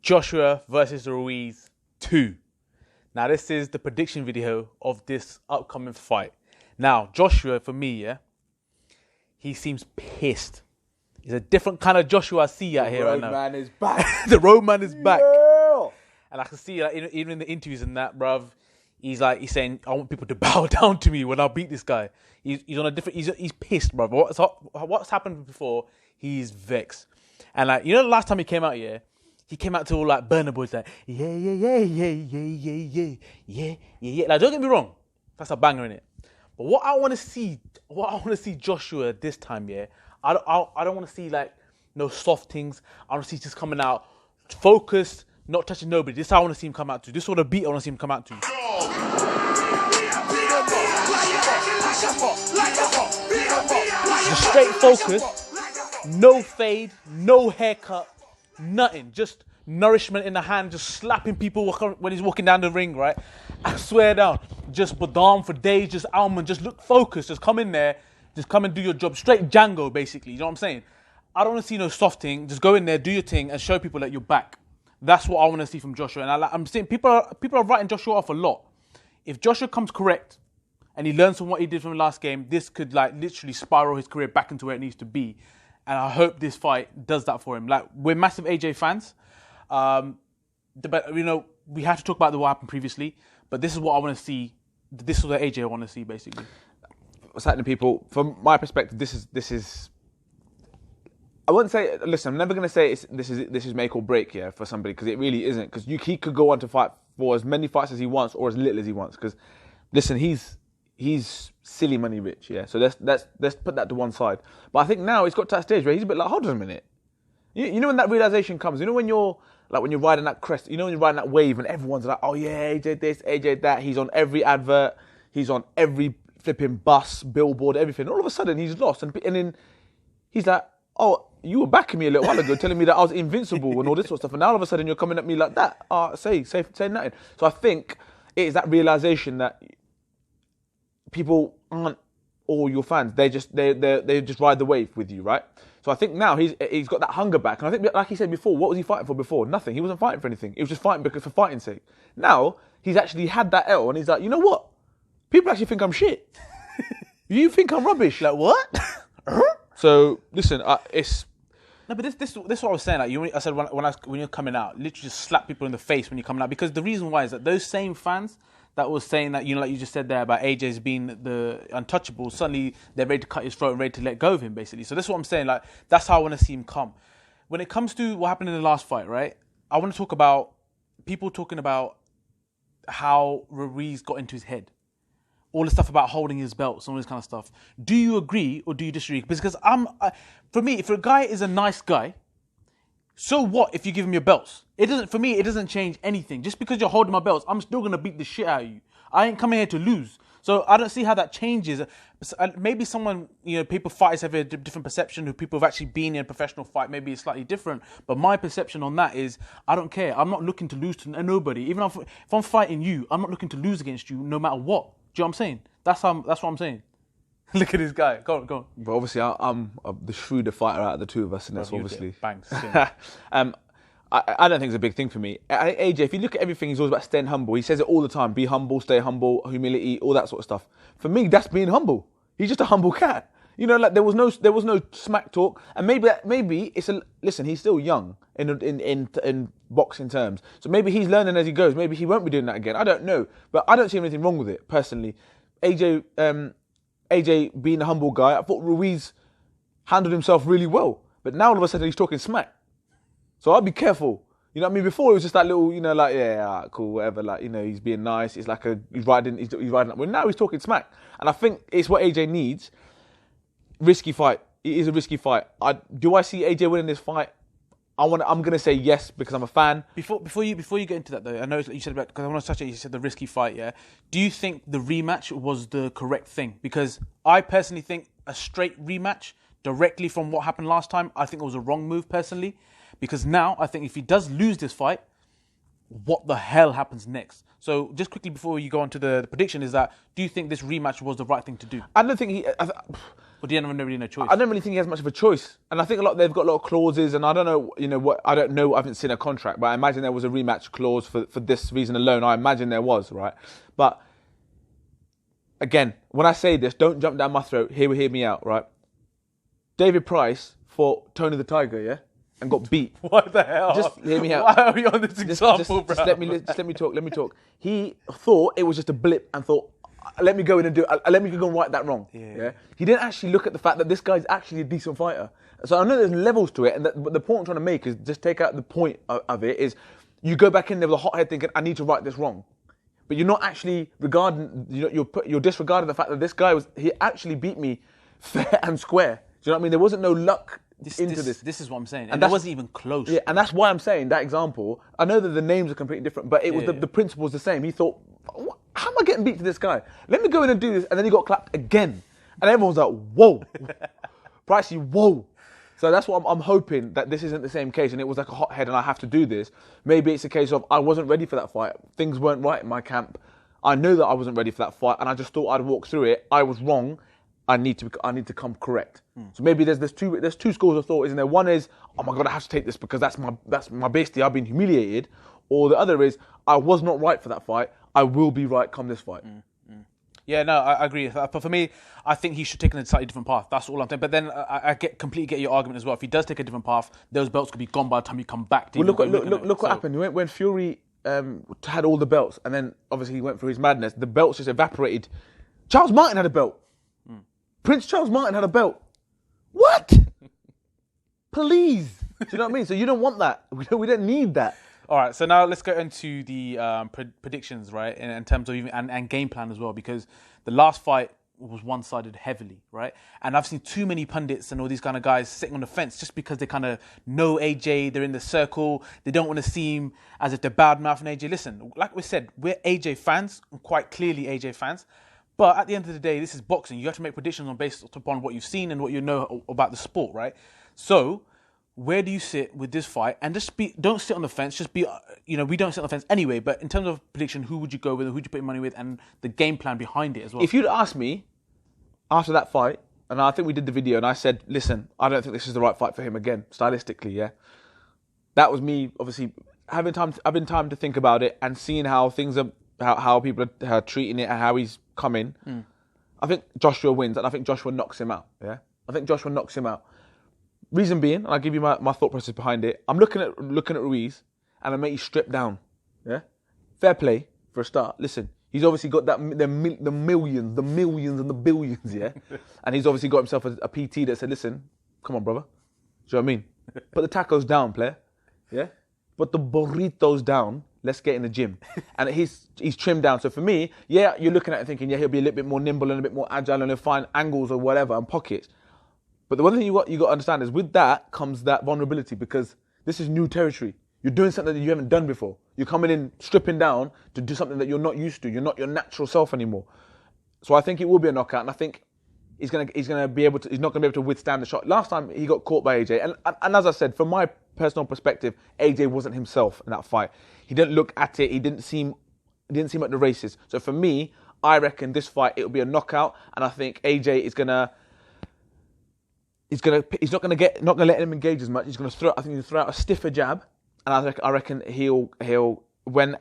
Joshua versus Ruiz 2. Now, this is the prediction video of this upcoming fight. Now, Joshua, for me, he seems pissed. He's a different kind of Joshua I see out here right now. The road man is back. The road man is back. Yeah. And I can see, like, even in the interviews and that, bruv, he's saying, I want people to bow down to me when I beat this guy. He's on a different, he's pissed, bruv. What's happened before, he's vexed. And like, the last time he came out here, he came out to all like Burna Boys, like, yeah. Like, don't get me wrong, that's a banger in it. But what I want to see Joshua this time, I don't want to see like no soft things. I want to see just coming out focused, not touching nobody. This is how I want to see him come out to. This sort of beat I want to see him come out to. Just straight focus, no fade, no haircut, nothing. Just nourishment in the hand, just slapping people when he's walking down the ring, right? I swear down, just badam for days, just almond, just look focused, just come in there, just come and do your job. Straight Django, basically, you know what I'm saying? I don't want to see no soft thing. Just go in there, do your thing, and show people that you're back. That's what I want to see from Joshua. And I'm saying people are writing Joshua off a lot. If Joshua comes correct and he learns from what he did from the last game, this could like literally spiral his career back into where it needs to be. And I hope this fight does that for him. Like, we're massive AJ fans. But we have to talk about what happened previously. But this is what I want to see. This is what AJ I want to see, basically. What's happening, people? From my perspective, this is. I wouldn't say. Listen, I'm never going to say this is make or break, for somebody, because it really isn't. Because he could go on to fight for as many fights as he wants or as little as he wants. Because, listen, he's silly money rich, So let's put that to one side. But I think now he's got to that stage where he's a bit like, hold on a minute. You know when that realization comes. You know when you're riding that crest. You know when you're riding that wave and everyone's like, oh yeah, AJ this, AJ that. He's on every advert. He's on every flipping bus, billboard, everything. All of a sudden he's lost, and then he's like, oh, you were backing me a little while ago, telling me that I was invincible and all this sort of stuff, and now all of a sudden you're coming at me like that. Say nothing. So I think it is that realization that people aren't all your fans. They just ride the wave with you, right? So I think now he's got that hunger back. And I think, like he said before, what was he fighting for before? Nothing. He wasn't fighting for anything. He was just fighting for fighting's sake. Now he's actually had that L, and he's like, you know what? People actually think I'm shit. You think I'm rubbish? Like, what? So listen, it's. No, but this is what I was saying. Like, I said when you're coming out, literally just slap people in the face when you're coming out. Because the reason why is that those same fans that was saying that, like you just said there about AJ's being the untouchable, suddenly they're ready to cut his throat and ready to let go of him, basically. So this is what I'm saying. Like, that's how I want to see him come. When it comes to what happened in the last fight, right? I want to talk about people talking about how Ruiz got into his head. All the stuff about holding his belts and all this kind of stuff. Do you agree or do you disagree? Because for me, if a guy is a nice guy, so what if you give him your belts? It doesn't change anything. Just because you're holding my belts, I'm still going to beat the shit out of you. I ain't coming here to lose. So I don't see how that changes. Maybe someone, people fighters have a different perception, who people have actually been in a professional fight, maybe it's slightly different. But my perception on that is, I don't care. I'm not looking to lose to nobody. Even if I'm fighting you, I'm not looking to lose against you no matter what. Do you know what I'm saying? That's what I'm saying. Look at this guy. Go on. But obviously, I'm the shrewder fighter out of the two of us, and that's obviously. Bang. I don't think it's a big thing for me. AJ, if you look at everything, he's always about staying humble. He says it all the time: be humble, stay humble, humility, all that sort of stuff. For me, that's being humble. He's just a humble cat. Like there was no smack talk, and maybe it's a listen. He's still young in boxing terms, so maybe he's learning as he goes. Maybe he won't be doing that again. I don't know, but I don't see anything wrong with it personally. AJ being a humble guy, I thought Ruiz handled himself really well, but now all of a sudden he's talking smack. So I'll be careful. You know what I mean? Before it was just that little, like, yeah, all right, cool, whatever. Like, he's being nice. It's like he's riding up. Well, now he's talking smack, and I think it's what AJ needs. Risky fight. It is a risky fight. Do I see AJ winning this fight? I'm gonna say yes because I'm a fan. Before you get into that though, I know you said about, because I want to touch it. You said the risky fight. Yeah. Do you think the rematch was the correct thing? Because I personally think a straight rematch directly from what happened last time, I think it was a wrong move personally. Because now I think if he does lose this fight, what the hell happens next. So just quickly before you go on to the prediction, is that do you think this rematch was the right thing to do? I don't think he. Or do you have really no choice? I don't really think he has much of a choice, and I think they've got a lot of clauses, and I don't know, what I don't know. I haven't seen a contract, but I imagine there was a rematch clause for this reason alone. I imagine there was, right? But again, when I say this, don't jump down my throat. Hear me out, right? David Price fought Tony the Tiger, yeah, and got beat. What the hell? Just hear me out. Why are we on this example, bro? Just let me talk. He thought it was just a blip and thought, let me go in and let me go and right that wrong. Yeah. He didn't actually look at the fact that this guy's actually a decent fighter. So I know there's levels to it, but the point I'm trying to make is just take out the point of it is you go back in there with a hot head thinking, I need to right this wrong. But you're not actually regarding, you're disregarding the fact that this guy he actually beat me fair and square. Do you know what I mean? There wasn't no luck into this. This is what I'm saying. And that wasn't even close. Yeah, and that's why I'm saying that example. I know that the names are completely different, but it was the principle was the same. He thought, how am I getting beat to this guy? Let me go in and do this. And then he got clapped again. And everyone's like, whoa. Pricey, whoa. So that's what I'm hoping, that this isn't the same case and it was like a hothead and I have to do this. Maybe it's a case of I wasn't ready for that fight. Things weren't right in my camp. I knew that I wasn't ready for that fight and I just thought I'd walk through it. I was wrong. I need to come correct. So maybe there's two schools of thought, isn't there? One is, oh my God, I have to take this because that's my bestie. I've been humiliated. Or the other is, I was not right for that fight. I will be right come this fight. Yeah, no, I agree. But for me, I think he should take a slightly different path. That's all I'm saying. But then I completely get your argument as well. If he does take a different path, those belts could be gone by the time you come back. Well, look what happened. When Fury had all the belts, and then obviously he went through his madness. The belts just evaporated. Charles Martin had a belt. Prince Charles Martin had a belt. What? Please. Do you know what I mean? So you don't want that. We don't need that. All right, so now let's go into the predictions, right, in terms of even and game plan as well, because the last fight was one-sided heavily, right? And I've seen too many pundits and all these kind of guys sitting on the fence just because they kind of know AJ, they're in the circle, they don't want to seem as if they're bad-mouthing AJ. Listen, like we said, we're AJ fans, quite clearly AJ fans. But at the end of the day, this is boxing. You have to make predictions based upon what you've seen and what you know about the sport, right? So, where do you sit with this fight? And don't sit on the fence. Just be, we don't sit on the fence anyway. But in terms of prediction, who would you go with? Who would you put your money with? And the game plan behind it as well. If you'd asked me after that fight, and I think we did the video, and I said, listen, I don't think this is the right fight for him again, stylistically, yeah. That was me, obviously, having time to think about it and seeing how things are, how people are treating it and how he's coming. I think Joshua wins, and I think Joshua knocks him out. Yeah, I think Joshua knocks him out. Reason being, and I'll give you my thought process behind it. I'm looking at Ruiz, and I make you strip down. Yeah, fair play for a start. Listen, he's obviously got the millions, and the billions. Yeah, and he's obviously got himself a PT that said, "Listen, come on, brother. Do you know what I mean? Put the tacos down, player. Yeah, put the burritos down. Let's get in the gym." And he's trimmed down. So for me, yeah, you're looking at it thinking, yeah, he'll be a little bit more nimble and a bit more agile and he'll find angles or whatever and pockets. But the one thing you got to understand is with that comes that vulnerability because this is new territory. You're doing something that you haven't done before. You're coming in, stripping down to do something that you're not used to. You're not your natural self anymore. So I think it will be a knockout, and I think he's not gonna be able to withstand the shot. Last time he got caught by AJ, and as I said, from my personal perspective, AJ wasn't himself in that fight. He didn't look at it. He didn't seem at the races. So for me, I reckon this fight it'll be a knockout, and I think AJ is he's not gonna let him engage as much. He's gonna throw out a stiffer jab, and I reckon he'll when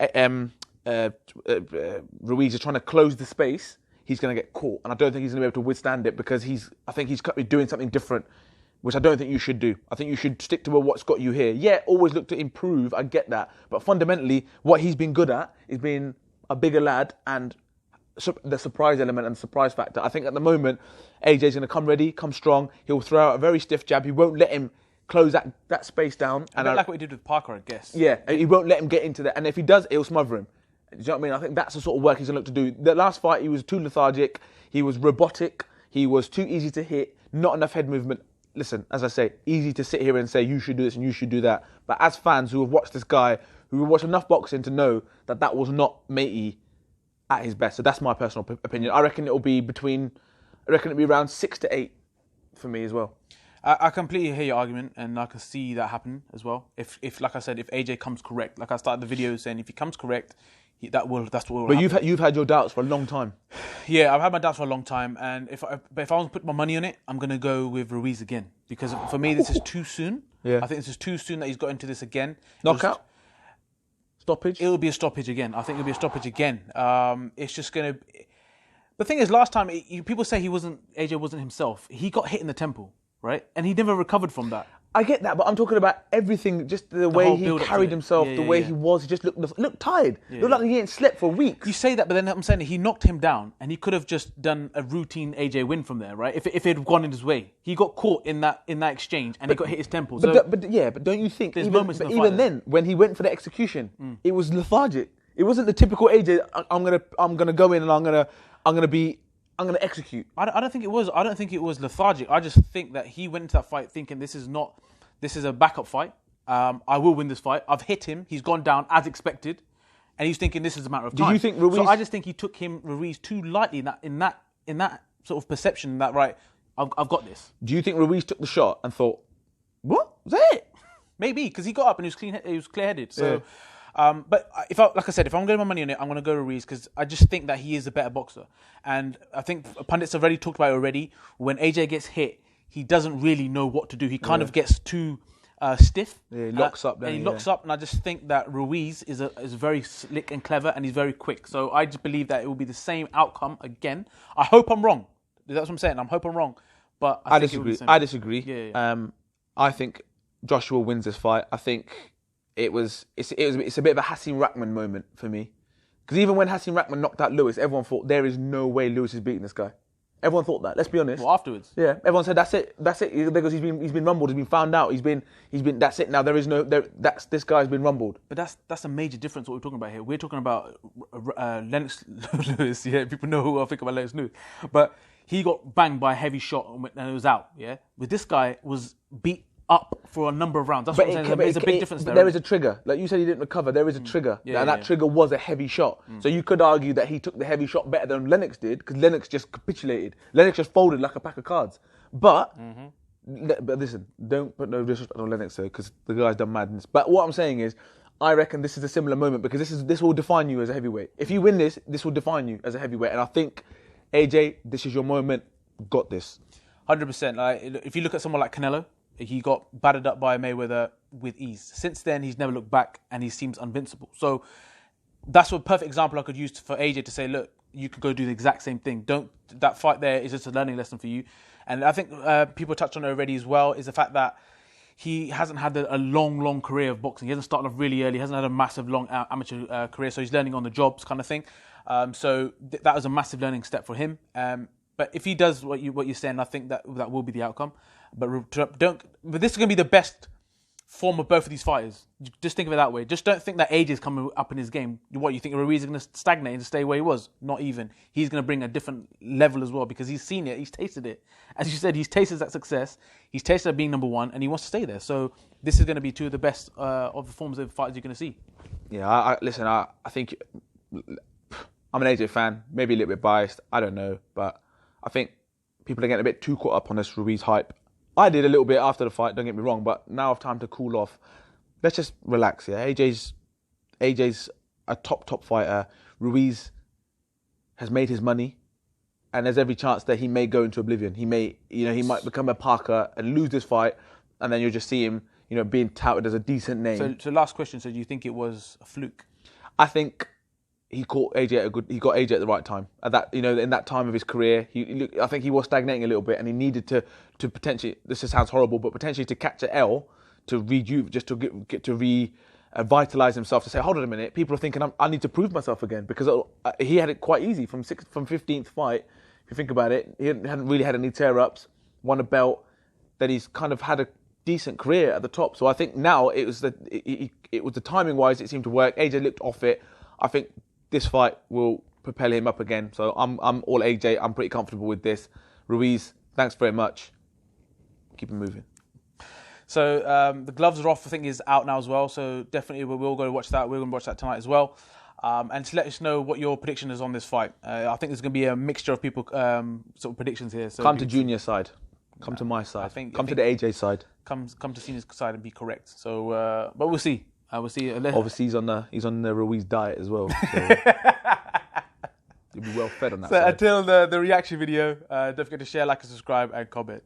Ruiz is trying to close the space, he's gonna get caught, and I don't think he's gonna be able to withstand it because I think he's doing something different, which I don't think you should do. I think you should stick to what's got you here. Yeah, always look to improve. I get that, but fundamentally, what he's been good at is being a bigger lad and the surprise element and surprise factor. I think at the moment, AJ's going to come ready, come strong. He'll throw out a very stiff jab. He won't let him close that space down. And like what he did with Parker, I guess. Yeah, he won't let him get into that. And if he does, he'll smother him. Do you know what I mean? I think that's the sort of work he's going to look to do. The last fight, he was too lethargic. He was robotic. He was too easy to hit. Not enough head movement. Listen, as I say, easy to sit here and say, you should do this and you should do that. But as fans who have watched this guy, who have watched enough boxing to know that was not matey at his best. So that's my personal opinion. I reckon it'll be around 6 to 8 for me as well. I completely hear your argument, and I can see that happen as well. If like I said, if AJ comes correct, like I started the video saying, if he comes correct, that's what will But happen. you've had your doubts for a long time. Yeah, I've had my doubts for a long time, and if I was to put my money on it, I'm gonna go with Ruiz again, because for me this is too soon. Yeah. I think this is too soon that he's got into this again. Knockout? Stoppage? It'll be a stoppage again. I think it'll be a stoppage again. It's just gonna. The thing is, last time people say AJ wasn't himself. He got hit in the temple, right, and he never recovered from that. I get that, but I'm talking about everything, just the way whole he build-up to carried it. himself, Yeah, the yeah, way yeah. he was. He just looked tired. Looked like he ain't slept for weeks. You say that, but then I'm saying that he knocked him down, and he could have just done a routine AJ win from there, right? If it had gone in his way, he got caught in that exchange, and he got hit his temple. But don't you think There's even, moments in the even fight then, when he went for the execution, it was lethargic. It wasn't the typical AJ. I'm gonna go in and I'm gonna execute. I don't think it was. I don't think it was lethargic. I just think that he went into that fight thinking this is a backup fight. I will win this fight. I've hit him. He's gone down as expected, and he's thinking this is a matter of time. Do you think Ruiz? So I just think he took Ruiz too lightly in that sort of perception that right, I've got this. Do you think Ruiz took the shot and thought, what? Was that it? Maybe because he got up and he was clear-headed. So, but like I said, if I'm going to my money on it, I'm going to go to Ruiz because I just think that he is a better boxer, and I think pundits have already talked about it already. When AJ gets hit, he doesn't really know what to do. He kind of gets too stiff. Yeah, he locks up. And he locks up, and I just think that Ruiz is very slick and clever, and he's very quick. So I just believe that it will be the same outcome again. I hope I'm wrong. That's what I'm saying. I hope I'm wrong, but I think it will be the same. I disagree. Yeah. I think Joshua wins this fight. I think it's a bit of a Hasim Rahman moment for me, because even when Hasim Rahman knocked out Lewis, everyone thought there is no way Lewis is beating this guy. Everyone thought that. Let's be honest. Well, afterwards. Yeah, everyone said that's it, because he's been rumbled, he's been found out, he's been that's it. Now this guy's been rumbled. But that's a major difference what we're talking about here. We're talking about Lennox Lewis. Yeah, people know who I think about Lennox Lewis, but he got banged by a heavy shot and it was out. Yeah, with this guy was beat up for a number of rounds. That's what I'm saying. There's a big difference there. There is a trigger. Like you said, he didn't recover. There is a trigger. And that trigger was a heavy shot. So you could argue that he took the heavy shot better than Lennox did, because Lennox just capitulated. Lennox just folded like a pack of cards. But listen, don't put no disrespect on Lennox though, because the guy's done madness. But what I'm saying is, I reckon this is a similar moment, because this will define you as a heavyweight. If you win this will define you as a heavyweight. And I think, AJ, this is your moment. Got this. 100%. Like, if you look at someone like Canelo, he got battered up by Mayweather with ease. Since then, he's never looked back, and he seems invincible. So that's a perfect example I could use for AJ to say, look, you could go do the exact same thing. That fight there is just a learning lesson for you. And I think people touched on it already as well, is the fact that he hasn't had a long career of boxing. He hasn't started off really early. He hasn't had a massive, long amateur career. So he's learning on the jobs kind of thing. So that was a massive learning step for him. But if he does what you're saying, I think that will be the outcome. But this is going to be the best form of both of these fighters. Just think of it that way. Just don't think that AJ is coming up in his game. What, you think Ruiz is going to stagnate and stay where he was? Not even. He's going to bring a different level as well, because he's seen it, he's tasted it. As you said, he's tasted that success, he's tasted being number one, and he wants to stay there. So this is going to be two of the best of the forms of fighters you're going to see. Yeah, listen, I think I'm an AJ fan, maybe a little bit biased, I don't know, but I think people are getting a bit too caught up on this Ruiz hype. I did a little bit after the fight, don't get me wrong, but now I have time to cool off. Let's just relax, yeah? AJ's a top fighter. Ruiz has made his money, and there's every chance that he may go into oblivion. He might become a Parker and lose this fight, and then you'll just see him, being touted as a decent name. So last question, so do you think it was a fluke? I think he caught AJ he got AJ at the right time. At that, in that time of his career, I think he was stagnating a little bit, and he needed to potentially, this just sounds horrible, but potentially to catch an L, to revitalize himself, to say, hold on a minute, people are thinking I need to prove myself again, because he had it quite easy from 15th fight. If you think about it, he hadn't really had any tear-ups, won a belt, then he's kind of had a decent career at the top. So I think now it was the timing-wise, it seemed to work. AJ looked off it. I think this fight will propel him up again. So I'm all AJ. I'm pretty comfortable with this. Ruiz, thanks very much. Keep it moving. So the gloves are off, I think, is out now as well. So definitely we'll go watch that. We're going to watch that tonight as well. And to let us know what your prediction is on this fight. I think there's going to be a mixture of people, sort of predictions here. So come to Junior's side. Come to my side. Come to the AJ side. Come to Cena's side and be correct. So, but we'll see. We'll see. Obviously, he's on the Ruiz diet as well. So you'll be well fed on that so side. until the reaction video, don't forget to share, like, and subscribe, and comment.